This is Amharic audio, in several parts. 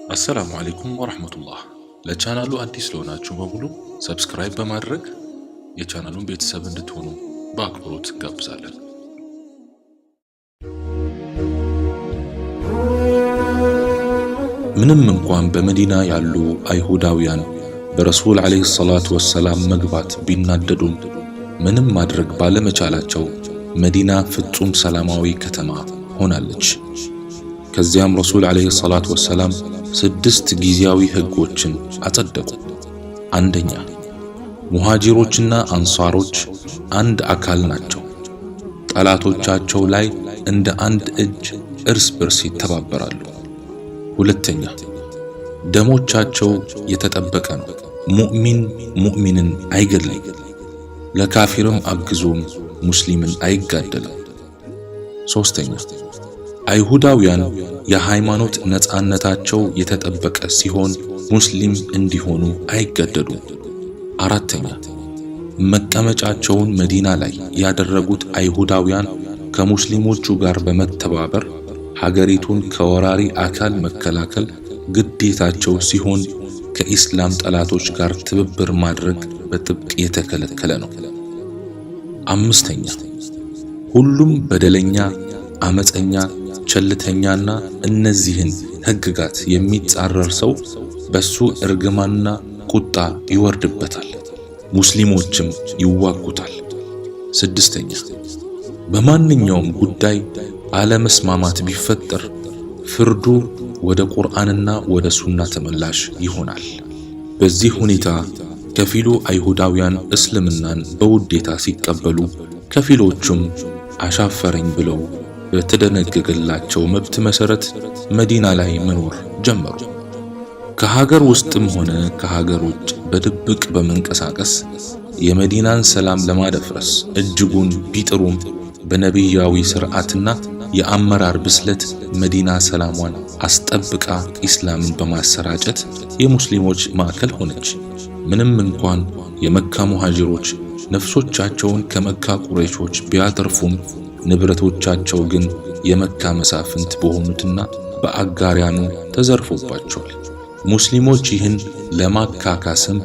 አሰላሙ አለይኩም ወራህመቱላህ። ለቻናሉ አዲስ ለሆናችሁ በሙሉ ሰብስክራይብ በማድረግ የቻናሉን ቤተሰብ እንድትሆኑ በአክብሮት ጋብዛለን። ምንም እንኳን በመዲና ያሉ አይሁዳውያን በረሱል ዓለይሂ ሰላቱ ወሰላም መግባት ቢናደዱም ምንም ማድረግ ባለመቻላቸው መዲና ፍጹም ሰላማዊ ከተማ ሆናለች። ከዚያም ረሱል ዓለይሂ ሰላቱ ወሰላም 6 ጊዜያዊ ህጎችን አጸደቁ። አንደኛ፣ ሙሃጂሮችና አንሷሮች አንድ አካል ናቸው። ጠላቶቻቸው ላይ እንደ አንድ እጅ እርስ በርስ ይተባበራሉ። ሁለተኛ፣ ደሞቻቸው የተጠበቀ ነው። ሙእሚን ሙእሚንን አይገድልም፣ ለካፊርም አግዞም ሙስሊምን አይጋደልም። ሶስተኛ፣ አይሁዳውያን የሃይማኖት ነጻነታቸው የተጠበቀ ሲሆን ሙስሊም እንዲሆኑ አይገደዱም። አራተኛ፣ መቀመጫቸውን መዲና ላይ ያደረጉት አይሁዳውያን ከሙስሊሞቹ ጋር በመተባበር ሀገሪቱን ከወራሪ አካል መከላከል ግዴታቸው ሲሆን ከኢስላም ጠላቶች ጋር ትብብር ማድረግ በጥብቅ የተከለከለ ነው። አምስተኛ፣ ሁሉም በደለኛ፣ አመፀኛ፣ ቸልተኛና እነዚህን ህግጋት የሚጻረር ሰው በሱ እርግማንና ቁጣ ይወርድበታል፣ ሙስሊሞችም ይዋጉታል። ስድስተኛ፣ በማንኛውም ጉዳይ አለመስማማት ቢፈጠር ፍርዱ ወደ ቁርአንና ወደ ሱና ተመላሽ ይሆናል። በዚህ ሁኔታ ከፊሉ አይሁዳውያን እስልምናን በውዴታ ሲቀበሉ፣ ከፊሎቹም አሻፈረኝ ብለው በተደነገገላቸው መብት መሰረት መዲና ላይ መኖር ጀመሩ። ከሀገር ውስጥም ሆነ ከሀገር ውጭ በድብቅ በመንቀሳቀስ የመዲናን ሰላም ለማደፍረስ እጅጉን ቢጥሩም በነቢያዊ ሥርዓትና የአመራር ብስለት መዲና ሰላሟን አስጠብቃ ኢስላምን በማሰራጨት የሙስሊሞች ማዕከል ሆነች። ምንም እንኳን የመካ ሙሃጅሮች ነፍሶቻቸውን ከመካ ቁረይሾች ቢያተርፉም ንብረቶቻቸው ግን የመካ መሳፍንት በሆኑትና በአጋሪያኑ ተዘርፎባቸዋል። ሙስሊሞች ይህን ለማካካስም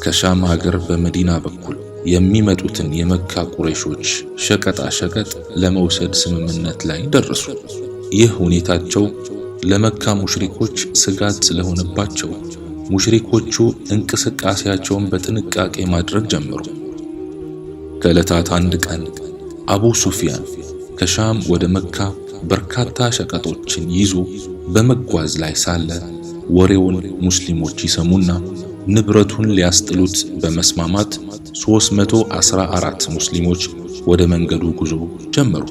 ከሻም ሀገር በመዲና በኩል የሚመጡትን የመካ ቁረይሾች ሸቀጣ ሸቀጥ ለመውሰድ ስምምነት ላይ ደረሱ። ይህ ሁኔታቸው ለመካ ሙሽሪኮች ስጋት ስለሆነባቸው ሙሽሪኮቹ እንቅስቃሴያቸውን በጥንቃቄ ማድረግ ጀመሩ። ከዕለታት አንድ ቀን አቡ ሱፊያን ከሻም ወደ መካ በርካታ ሸቀጦችን ይዞ በመጓዝ ላይ ሳለ ወሬውን ሙስሊሞች ይሰሙና ንብረቱን ሊያስጥሉት በመስማማት 314 ሙስሊሞች ወደ መንገዱ ጉዞ ጀመሩ።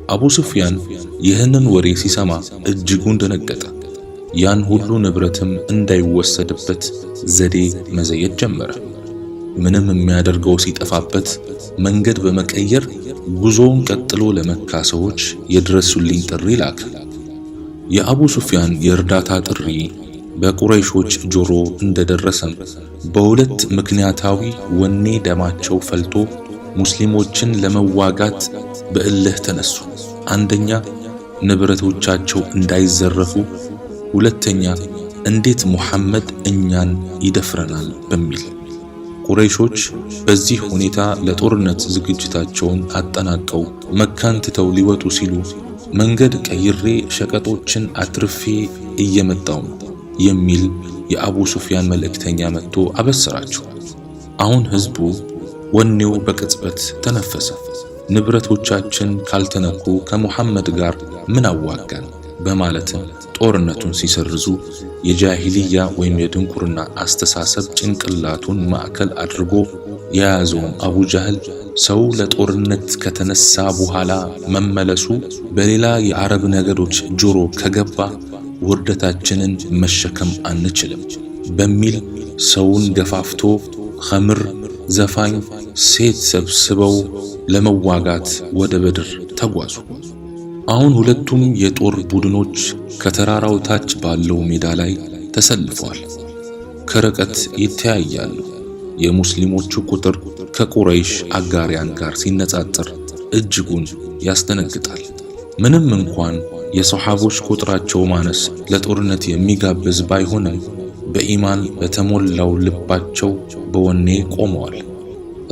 አቡ ሱፊያን ይህንን ወሬ ሲሰማ እጅጉን ደነገጠ። ያን ሁሉ ንብረትም እንዳይወሰድበት ዘዴ መዘየድ ጀመረ። ምንም የሚያደርገው ሲጠፋበት መንገድ በመቀየር ጉዞውን ቀጥሎ ለመካ ሰዎች የድረሱልኝ ጥሪ ላከ። የአቡ ሱፊያን የእርዳታ ጥሪ በቁረይሾች ጆሮ እንደደረሰም በሁለት ምክንያታዊ ወኔ ደማቸው ፈልቶ ሙስሊሞችን ለመዋጋት በእልህ ተነሱ። አንደኛ፣ ንብረቶቻቸው እንዳይዘረፉ፣ ሁለተኛ፣ እንዴት ሙሐመድ እኛን ይደፍረናል በሚል። ቁረይሾች በዚህ ሁኔታ ለጦርነት ዝግጅታቸውን አጠናቀው መካን ትተው ሊወጡ ሲሉ መንገድ ቀይሬ ሸቀጦችን አትርፌ እየመጣው ነው የሚል የአቡ ሱፊያን መልእክተኛ መጥቶ አበሰራቸው። አሁን ህዝቡ ወኔው በቅጽበት ተነፈሰ። ንብረቶቻችን ካልተነኩ ከሙሐመድ ጋር ምን አዋጋን በማለትም ጦርነቱን ሲሰርዙ የጃሂልያ ወይም የድንቁርና አስተሳሰብ ጭንቅላቱን ማዕከል አድርጎ የያዘውን አቡ ጃህል ሰው ለጦርነት ከተነሳ በኋላ መመለሱ በሌላ የአረብ ነገዶች ጆሮ ከገባ ውርደታችንን መሸከም አንችልም በሚል ሰውን ገፋፍቶ ኸምር፣ ዘፋኝ፣ ሴት ሰብስበው ለመዋጋት ወደ በድር ተጓዙ። አሁን ሁለቱም የጦር ቡድኖች ከተራራው ታች ባለው ሜዳ ላይ ተሰልፈዋል። ከርቀት ይተያያሉ። የሙስሊሞቹ ቁጥር ከቁረይሽ አጋሪያን ጋር ሲነጻጸር እጅጉን ያስደነግጣል። ምንም እንኳን የሰሓቦች ቁጥራቸው ማነስ ለጦርነት የሚጋብዝ ባይሆንም በኢማን በተሞላው ልባቸው በወኔ ቆመዋል።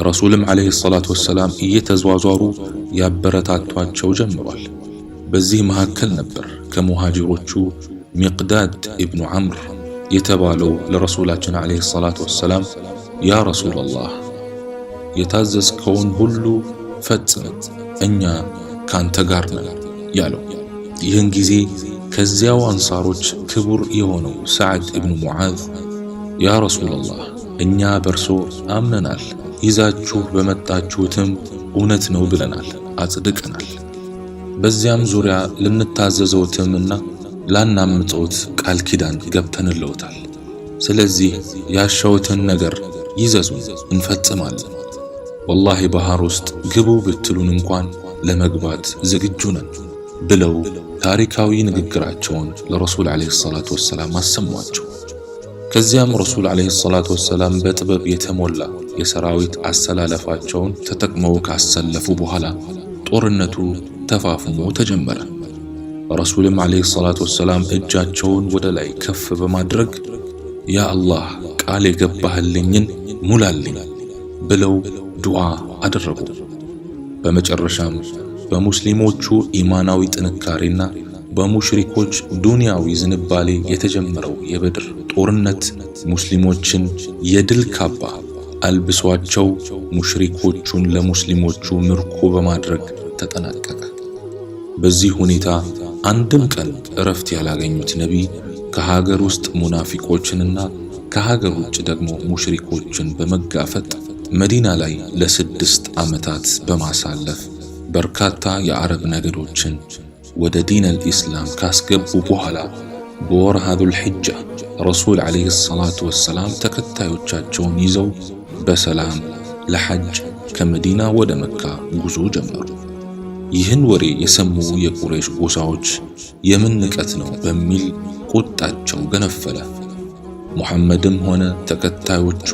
ረሱልም ዓለይሂ ሰላቱ ወሰላም እየተዟዟሩ ያበረታቷቸው ጀምሯል። በዚህ መካከል ነበር ከሙሃጅሮቹ ሚቅዳድ ኢብኑ ዐምር የተባለው ለረሱላችን ዓለይሂ ሰላቱ ወሰላም ያ ረሱለላህ የታዘዝከውን ሁሉ ፈጽም፣ እኛ ካንተ ጋር ነን ያለው። ይህን ጊዜ ከዚያው አንሳሮች ክቡር የሆነው ሰዓድ ኢብኑ ሙዓዝ ያ ረሱለላህ እኛ በርሶ አምነናል፣ ይዛችሁ በመጣችሁትም እውነት ነው ብለናል፣ አጽድቀናል። በዚያም ዙሪያ ልንታዘዘውትምና ላናምፀውት ቃል ኪዳን ገብተንለውታል። ስለዚህ ያሻውትን ነገር ይዘዙን እንፈጽማለን። ወላሂ ባህር ውስጥ ግቡ ብትሉን እንኳን ለመግባት ዝግጁ ነን ብለው ታሪካዊ ንግግራቸውን ለረሱል ዓለይሂ ሰላቱ ወሰላም አሰሟቸው። ከዚያም ረሱል ዓለይሂ ሰላቱ ወሰላም በጥበብ የተሞላ የሰራዊት አሰላለፋቸውን ተጠቅመው ካሰለፉ በኋላ ጦርነቱ ተፋፍሞ ተጀመረ። ረሱልም ዓለይሂ ሰላቱ ወሰላም እጃቸውን ወደ ላይ ከፍ በማድረግ ያ አላህ ቃል የገባህልኝን ሙላልኝ ብለው ዱዓ አደረጉ። በመጨረሻም በሙስሊሞቹ ኢማናዊ ጥንካሬና በሙሽሪኮች ዱንያዊ ዝንባሌ የተጀመረው የበድር ጦርነት ሙስሊሞችን የድል ካባ አልብሷቸው ሙሽሪኮቹን ለሙስሊሞቹ ምርኮ በማድረግ ተጠናቀቀ። በዚህ ሁኔታ አንድም ቀን እረፍት ያላገኙት ነቢይ ከሀገር ውስጥ ሙናፊቆችንና ከሀገር ውጭ ደግሞ ሙሽሪኮችን በመጋፈጥ መዲና ላይ ለ6 ዓመታት በማሳለፍ በርካታ የአረብ ነገዶችን ወደ ዲን አልኢስላም ካስገቡ በኋላ በወርሃ ዙል ሒጃ ረሱል ዓለይሂ ሰላቱ ወሰላም ተከታዮቻቸውን ይዘው በሰላም ለሐጅ ከመዲና ወደ መካ ጉዞ ጀመሩ። ይህን ወሬ የሰሙ የቁረይሽ ጎሳዎች የምን ንቀት ነው በሚል ቁጣቸው ገነፈለ። ሙሐመድም ሆነ ተከታዮቹ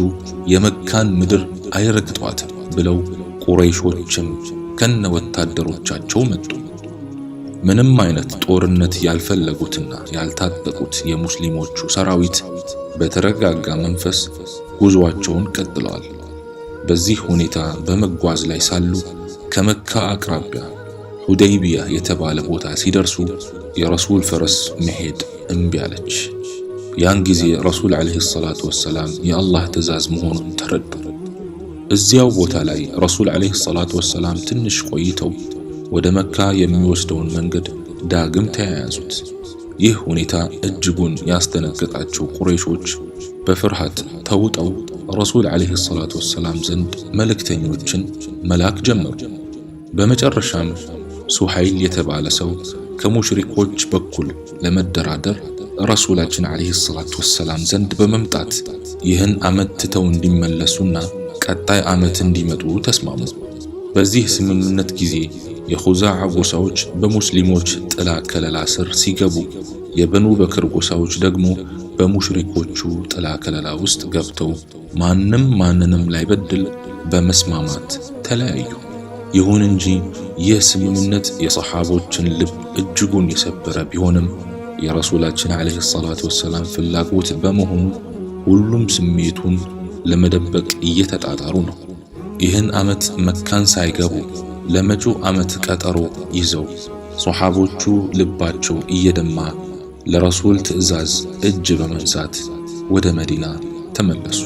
የመካን ምድር አይረግጧትም ብለው ቁረይሾችም ከነ ወታደሮቻቸው መጡ። ምንም አይነት ጦርነት ያልፈለጉትና ያልታጠቁት የሙስሊሞቹ ሰራዊት በተረጋጋ መንፈስ ጉዞአቸውን ቀጥለዋል። በዚህ ሁኔታ በመጓዝ ላይ ሳሉ ከመካ አቅራቢያ ሁደይቢያ የተባለ ቦታ ሲደርሱ የረሱል ፈረስ መሄድ እምቢ አለች። ያን ጊዜ ረሱል ዓለይሂ ሰላቱ ወሰላም የአላህ ትእዛዝ መሆኑን ተረዱ። እዚያው ቦታ ላይ ረሱል ዓለይሂ ሰላቱ ወሰላም ትንሽ ቆይተው ወደ መካ የሚወስደውን መንገድ ዳግም ተያያዙት። ይህ ሁኔታ እጅጉን ያስደነገጣቸው ቁረይሾች በፍርሃት ተውጠው ረሱል ዓለይሂ ሰላቱ ወሰላም ዘንድ መልእክተኞችን መላክ ጀመሩ። በመጨረሻም ሱሐይል የተባለ ሰው ከሙሽሪኮች በኩል ለመደራደር ረሱላችን ዓለይሂ ሰላቱ ወሰላም ዘንድ በመምጣት ይህን ዓመት ትተው እንዲመለሱና ቀጣይ ዓመት እንዲመጡ ተስማሙ። በዚህ ስምምነት ጊዜ የኹዛዓ ጎሳዎች በሙስሊሞች ጥላ ከለላ ስር ሲገቡ፣ የበኑ በክር ጎሳዎች ደግሞ በሙሽሪኮቹ ጥላ ከለላ ውስጥ ገብተው ማንም ማንንም ላይበድል በመስማማት ተለያዩ። ይሁን እንጂ ይህ ስምምነት የሰሓቦችን ልብ እጅጉን የሰበረ ቢሆንም የረሱላችን ዓለይሂ ሰላቱ ወሰላም ፍላጎት በመሆኑ ሁሉም ስሜቱን ለመደበቅ እየተጣጣሩ ነው። ይህን ዓመት መካን ሳይገቡ ለመጪው ዓመት ቀጠሮ ይዘው ሰሓቦቹ ልባቸው እየደማ ለረሱል ትእዛዝ እጅ በመንሳት ወደ መዲና ተመለሱ።